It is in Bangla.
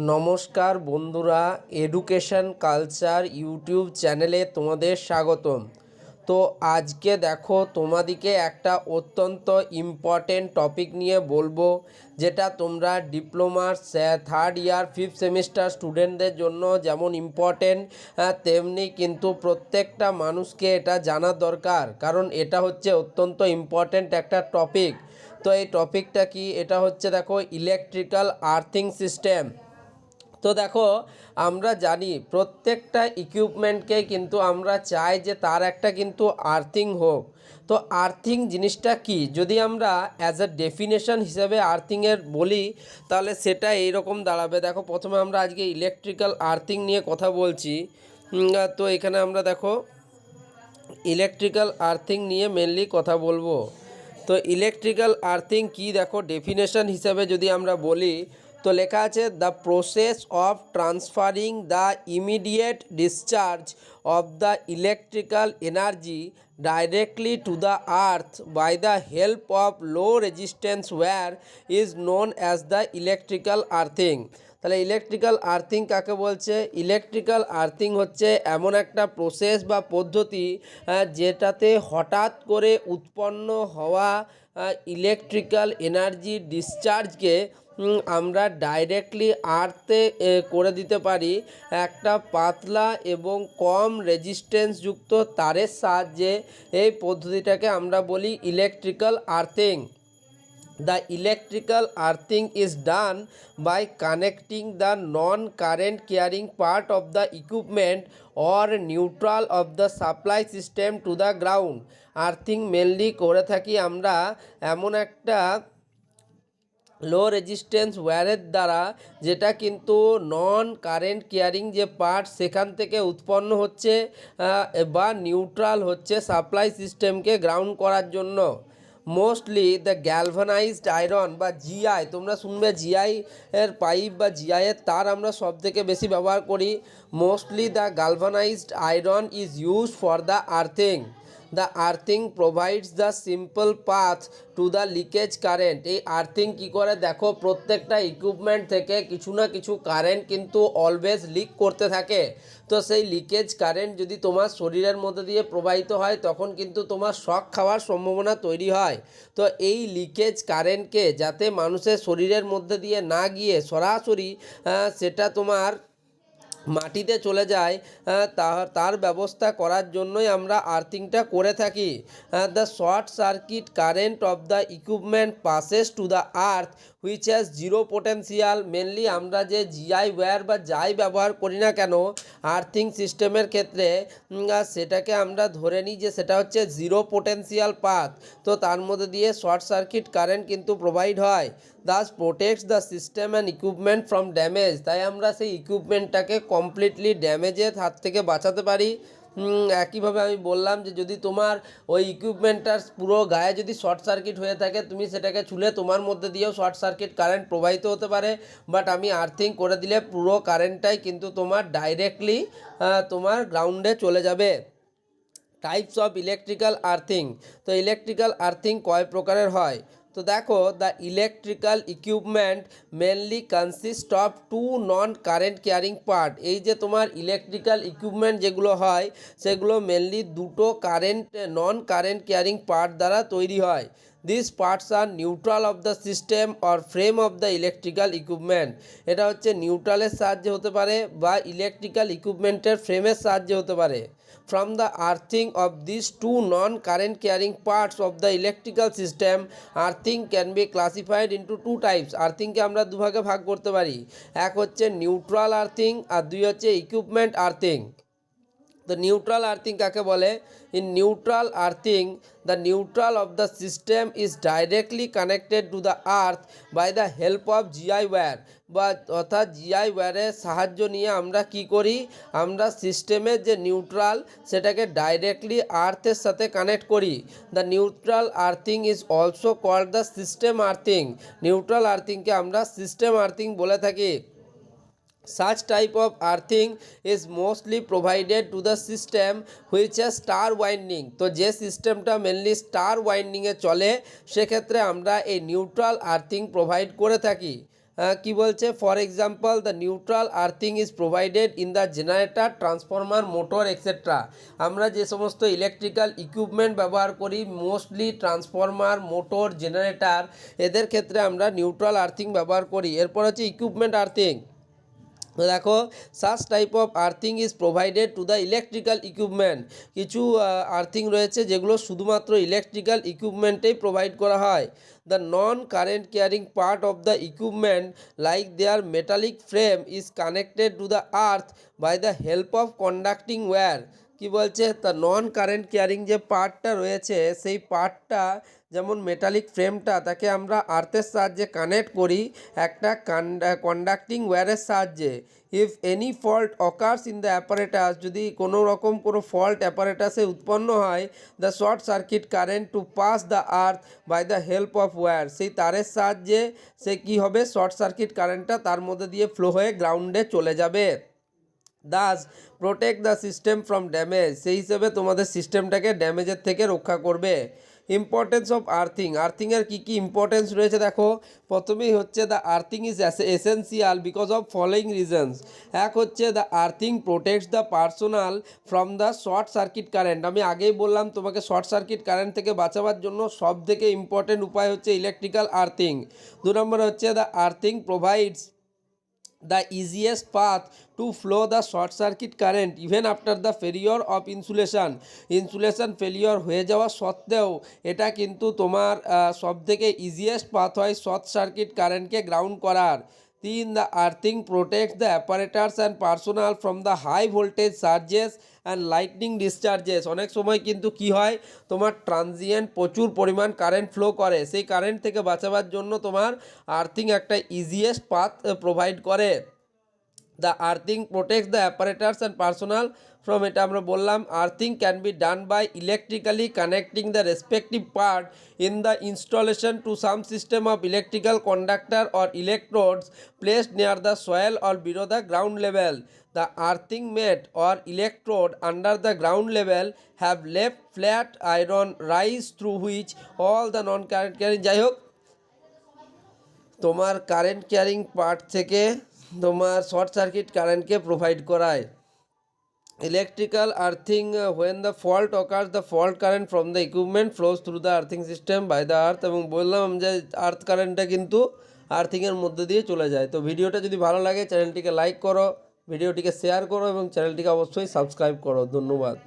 নমস্কার বন্ধুরা, এডুকেশন কালচার ইউটিউব চ্যানেলে তোমাদের স্বাগতম। তো আজকে দেখো তোমাদিকে একটা অত্যন্ত ইম্পর্টেন্ট টপিক নিয়ে বলবো, যেটা তোমরা ডিপ্লোমার থার্ড ইয়ার ফিফথ সেমিস্টার স্টুডেন্টদের জন্য যেমন ইম্পর্টেন্ট, তেমনি কিন্তু প্রত্যেকটা মানুষকে এটা জানা দরকার, কারণ এটা হচ্ছে অত্যন্ত ইম্পর্টেন্ট একটা টপিক। তো এই টপিকটা কি, এটা হচ্ছে দেখো ইলেকট্রিক্যাল আর্থিং সিস্টেম। তো দেখো, আমরা জানি প্রত্যেকটা ইকুইপমেন্টকে কিন্তু আমরা চাই যে তার একটা কিন্তু আর্থিং হোক। তো আর্থিং জিনিসটা কি, যদি আমরা অ্যাজ এ ডেফিনেশন হিসেবে আর্থিংয়ের বলি, তাহলে সেটা এইরকম দাঁড়াবে। দেখো, প্রথমে আমরা আজকে ইলেকট্রিক্যাল আর্থিং নিয়ে কথা বলছি। তো এখানে আমরা দেখো ইলেকট্রিক্যাল আর্থিং নিয়ে মেনলি কথা বলবো। তো ইলেকট্রিক্যাল আর্থিং কি, দেখো ডেফিনেশন হিসেবে যদি আমরা বলি, তো লেখা আছে the process of transferring the immediate discharge of the electrical energy directly to the earth by the help of low resistance wire is known as the electrical earthing. তাহলে ইলেকট্রিক্যাল আর্থিং কাকে বলছে? ইলেকট্রিক্যাল আর্থিং হচ্ছে এমন একটা প্রসেস বা পদ্ধতি যেটাতে হঠাৎ করে উৎপন্ন হওয়া ইলেকট্রিক্যাল এনার্জি ডিসচার্জকে আমরা ডাইরেক্টলি আর্থে করে দিতে পারি একটা পাতলা এবং কম রেজিস্ট্যান্সযুক্ত তারের সাহায্যে। এই পদ্ধতিটাকে আমরা বলি electrical earthing. The electrical earthing is done by connecting the non-current carrying part of the equipment or neutral of the supply system to the ground. Earthing mainly করে থাকি আমরা এমন একটা লো রেজিস্ট্যান্স ওয়্যারের দ্বারা, যেটা কিন্তু নন কারেন্ট কেয়ারিং যে পার্ট সেখান থেকে উৎপন্ন হচ্ছে বা নিউট্রাল হচ্ছে সাপ্লাই সিস্টেমকে গ্রাউন্ড করার জন্য। মোস্টলি দ্য গ্যালভানাইজড আয়রন বা জিআই, তোমরা শুনবে জিআই এর পাইপ বা জিআই এর তার আমরা সব থেকে বেশি ব্যবহার করি। Mostly the galvanized iron is use for the earthing. The earthing provides the simple path to the leakage current. এই আর্থিং কী করে, দেখো প্রত্যেকটা ইকুইপমেন্ট থেকে কিছু না কিছু কারেন্ট কিন্তু অলওয়েজ লিক করতে থাকে। তো সেই লিকেজ কারেন্ট যদি তোমার শরীরের মধ্যে দিয়ে প্রবাহিত হয়, তখন কিন্তু তোমার শক খাওয়ার সম্ভাবনা তৈরি হয়। তো এই লিকেজ কারেন্টকে যাতে মানুষের শরীরের মধ্যে দিয়ে না গিয়ে সরাসরি সেটা তোমার মাটিতে চলে যায়, তার ব্যবস্থা করার জন্যই আমরা আর্থিংটা করে থাকি। The short circuit current of the equipment passes two the earth which has zero potential. Mainly আমরা যে জিআই ওয়্যার বা যাই ব্যবহার করি না কেন আর্থিং সিস্টেমের ক্ষেত্রে, সেটাকে আমরা ধরে নিই যে সেটা হচ্ছে জিরো পোটেন্সিয়াল পাথ। তো তার মধ্যে দিয়ে শর্ট সার্কিট কারেন্ট কিন্তু প্রোভাইড হয়। Das protects the system and equipment from damage. তাই আমরা সেই ইকুইপমেন্টটাকে কমপ্লিটলি ড্যামেজের হাত থেকে বাঁচাতে পারি। একইভাবে আমি বললাম যে যদি তোমার ওই ইকুইপমেন্টটার পুরো গায়ে যদি শর্ট সার্কিট হয়ে থাকে, তুমি সেটাকে ছুলে তোমার মধ্যে দিয়েও শর্ট সার্কিট কারেন্ট প্রবাহিত হতে পারে। বাট আমি আর্থিং করে দিলে পুরো কারেন্টটাই কিন্তু তোমার ডাইরেক্টলি তোমার গ্রাউন্ডে চলে যাবে। Types of electrical earthing. তো ইলেকট্রিক্যাল আর্থিং কয় প্রকারের হয়? তো দেখো, the electrical equipment mainly consist of two non current carrying part. এই যে তোমার ইলেকট্রিক্যাল ইকুইপমেন্ট যেগুলো হয়, সেগুলো মেনলি দুটো নন কারেন্ট ক্যারিং পার্ট দ্বারা তৈরি হয়। This parts are neutral of the system or frame of the electrical equipment. এটা হচ্ছে নিউট্রালের সাহায্যে হতে পারে বা ইলেকট্রিক্যাল ইকুইপমেন্টের ফ্রেমের সাহায্যে হতে পারে। From the earthing of these two non-current carrying parts of the electrical system, earthing can be classified into two types. আর্থিংকে আমরা দুভাগে ভাগ করতে পারি। এক হচ্ছে নিউট্রাল আর্থিং আর দুই হচ্ছে equipment earthing. The neutral earthing কাকে বলে? In neutral earthing, the neutral of the system is directly connected to the earth by the help of GI wire। বা অর্থাৎ জিআই ওয়্যারের সাহায্য নিয়ে আমরা কি করি, আমরা সিস্টেমের যে নিউট্রাল সেটাকে ডাইরেক্টলি আর্থের সাথে কানেক্ট করি। The neutral earthing is also called the system earthing. Neutral আর্থিংকে আমরা সিস্টেম আর্থিং বলে থাকি। Such type of earthing is mostly provided to the system which has star winding। তো যে সিস্টেমটা মেনলি স্টার ওয়াইন্ডিংয়ে চলে, সেক্ষেত্রে আমরা এই নিউট্রাল আর্থিং প্রোভাইড করে থাকি। কি বলছে, for example the neutral earthing is provided in the generator, transformer, motor etcetera. আমরা যে সমস্ত ইলেকট্রিক্যাল ইকুইপমেন্ট ব্যবহার করি, মোস্টলি ট্রান্সফরমার, মোটর, জেনারেটর, এদের ক্ষেত্রে আমরা নিউট্রাল আর্থিং ব্যবহার করি। এরপর হচ্ছে ইকুইপমেন্ট আর্থিং। দেখো, such type of earthing is provided to the electrical equipment. কিছু আর্থিং রয়েছে যেগুলো শুধুমাত্র ইলেকট্রিক্যাল ইকুইপমেন্টেই প্রোভাইড করা হয়। The non current carrying part of the equipment like their metallic frame is connected to the earth by the help of conducting wire. কি বলছে, তা নন কারেন্ট কেয়ারিং যে পার্টটা রয়েছে সেই পার্টটা, যেমন মেটালিক ফ্রেমটা, তাকে আমরা আর্থের সাহায্যে কানেক্ট করি একটা কন্ডাক্টিং ওয়্যারের সাহায্যে। If any fault occurs in the apparatus, যদি কোনো রকম কোনো ফল্ট অ্যাপারেটাসে উৎপন্ন হয়, the short circuit current to pass the earth by the help of wire, সেই তারের সাহায্যে সে কী হবে, শর্ট সার্কিট কারেন্টটা তার মধ্যে দিয়ে ফ্লো হয়ে গ্রাউন্ডে চলে যাবে। Thus protect the system from damage, সেই হিসেবে তোমাদের সিস্টেমটাকে ড্যামেজের থেকে রক্ষা করবে। ইম্পর্টেন্স অফ আর্থিং, আর্থিংয়ের কী কী ইম্পর্টেন্স রয়েছে দেখো। প্রথমেই হচ্ছে the earthing is essential because of following reasons. এক হচ্ছে the earthing protects the personal from the short circuit current. আমি আগেই বললাম তোমাকে শর্ট সার্কিট কারেন্ট থেকে বাঁচাবার জন্য সব থেকে ইম্পর্টেন্ট উপায় হচ্ছে ইলেকট্রিক্যাল আর্থিং। 2 নম্বর হচ্ছে the earthing provides the easiest path to flow the short circuit current even after the failure of insulation failure হয়ে যাওয়া সত্ত্বেও এটা কিন্তু তোমার সব থেকে ইজিয়েস্ট পাথ হয় শর্ট সার্কিট কারেন্টকে গ্রাউন্ড করার। 3, the earthing protect the apparatus and personal from the high voltage surges and lightning discharges. অনেক সময় কিন্তু কি হয়, তোমার ট্রানজিয়েন্ট প্রচুর পরিমাণ কারেন্ট ফ্লো করে, সেই কারেন্ট থেকে বাঁচাবার জন্য তোমার আর্থিং একটা ইজিয়েস্ট পাথ প্রোভাইড করে। The earthing protects the apparatus and personal from, এটা আমরা বললাম, earthing can be done by electrically connecting the respective part in the installation to some system of electrical conductor or electrodes placed near the soil or below the ground level. The earthing mat or electrode under the ground level have left flat iron rise through which all the non-current carrying, যাই হোক, তোমার কারেন্ট ক্যারিং পার্ট থেকে তোমার শর্ট সার্কিট কারেন্টকে প্রোভাইড করায়। Electrical earthing, when the fault occurs the fault current from the equipment flows through the earthing system by the earth, এবং বললাম যে আর্থ কারেন্টটা কিন্তু আর্থিংয়ের মধ্যে দিয়ে চলে যায়। তো ভিডিওটা যদি ভালো লাগে চ্যানেলটিকে লাইক করো, ভিডিওটিকে শেয়ার করো এবং চ্যানেলটিকে অবশ্যই সাবস্ক্রাইব করো। ধন্যবাদ।